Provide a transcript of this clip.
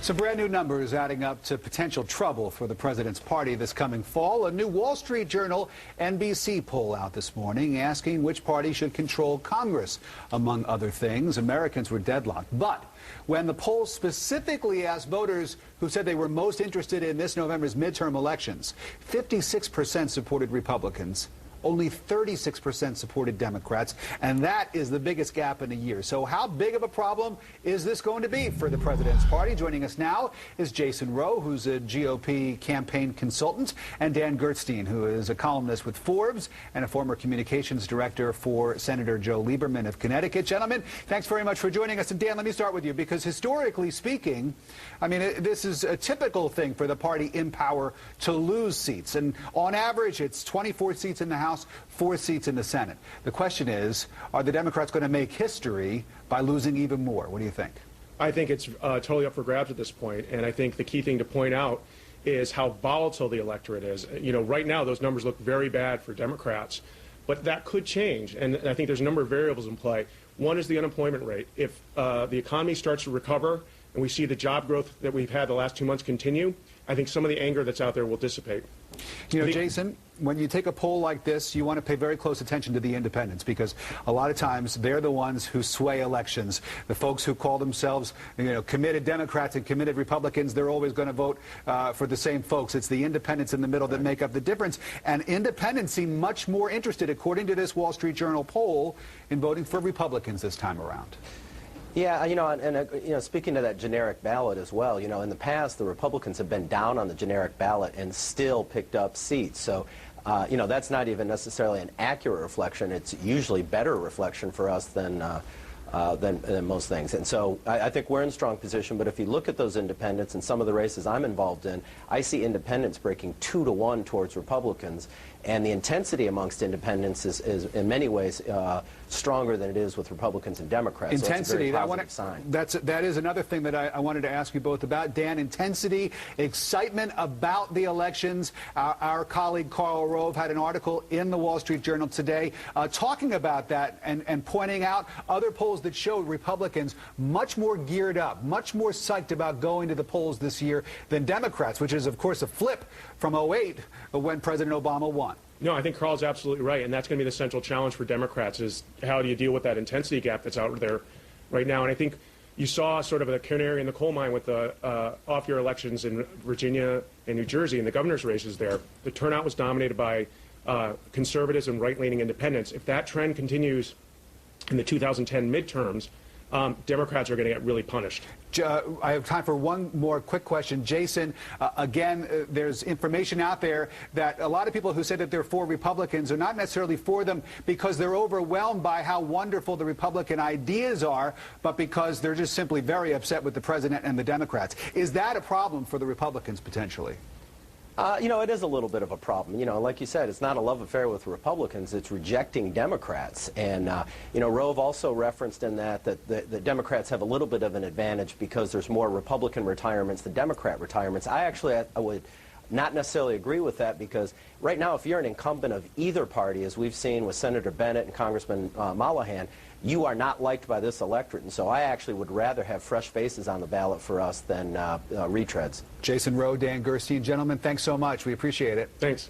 Some brand new numbers adding up to potential trouble for the president's party this coming fall. A new Wall Street Journal NBC poll out this morning asking which party should control Congress. Among other things, Americans were deadlocked. But when the poll specifically asked voters who said they were most interested in this November's midterm elections, 56% supported Republicans. Only 36% supported Democrats, and that is the biggest gap in a year. So how big of a problem is this going to be for the president's party? Joining us now is Jason Roe, who's a GOP campaign consultant, and Dan Gerstein, who is a columnist with Forbes and a former communications director for Senator Joe Lieberman of Connecticut. Gentlemen, thanks very much for joining us. And Dan, let me start with you, because historically speaking, I mean, this is a typical thing for the party in power to lose seats. And on average, it's 24 seats in the House, 4 seats in the Senate. The question is, are the Democrats going to make history by losing even more? What do you think? I think it's totally up for grabs at this point, and I think the key thing to point out is how volatile the electorate is. You know, right now those numbers look very bad for Democrats, but that could change, and I think there's a number of variables in play. One is the unemployment rate. If the economy starts to recover and we see the job growth that we've had the last 2 months continue, I think some of the anger that's out there will dissipate. You know, Jason, when you take a poll like this, you want to pay very close attention to the independents, because a lot of times they're the ones who sway elections. The folks who call themselves, you know, committed Democrats and committed Republicans, they're always going to vote for the same folks. It's the independents in the middle that make up the difference. And independents seem much more interested, according to this Wall Street Journal poll, in voting for Republicans this time around. Yeah, you know, speaking to that generic ballot as well, you know, in the past, the Republicans have been down on the generic ballot and still picked up seats. So, you know, that's not even necessarily an accurate reflection. It's usually better reflection for us than most things. And so I think we're in a strong position, but if you look at those independents and some of the races I'm involved in, I see independents breaking 2-to-1 towards Republicans, and the intensity amongst independents is in many ways stronger than it is with Republicans and Democrats. Intensity, so that's a very positive sign. That is another thing that I wanted to ask you both about. Dan, intensity, excitement about the elections. Our colleague Karl Rove had an article in the Wall Street Journal today talking about that and pointing out other polls that showed Republicans much more geared up, much more psyched about going to the polls this year than Democrats, which is, of course, a flip from 2008 when President Obama won. No, I think Carl's absolutely right, and that's going to be the central challenge for Democrats, is how do you deal with that intensity gap that's out there right now. And I think you saw sort of a canary in the coal mine with the off-year elections in Virginia and New Jersey and the governor's races there. The turnout was dominated by conservatives and right-leaning independents. If that trend continues in the 2010 midterms, Democrats are going to get really punished. I have time for one more quick question. Jason, again, there's information out there that a lot of people who say that they're for Republicans are not necessarily for them because they're overwhelmed by how wonderful the Republican ideas are, but because they're just simply very upset with the president and the Democrats. Is that a problem for the Republicans potentially? You know, it is a little bit of a problem. You know, like you said, it's not a love affair with Republicans. It's rejecting Democrats. And, you know, Rove also referenced in that the Democrats have a little bit of an advantage because there's more Republican retirements than Democrat retirements. I would not necessarily agree with that, because right now, if you're an incumbent of either party, as we've seen with Senator Bennett and Congressman Mollahan, you are not liked by this electorate. And so I actually would rather have fresh faces on the ballot for us than retreads. Jason Roe, Dan Gerstein, gentlemen, thanks so much. We appreciate it. Thanks.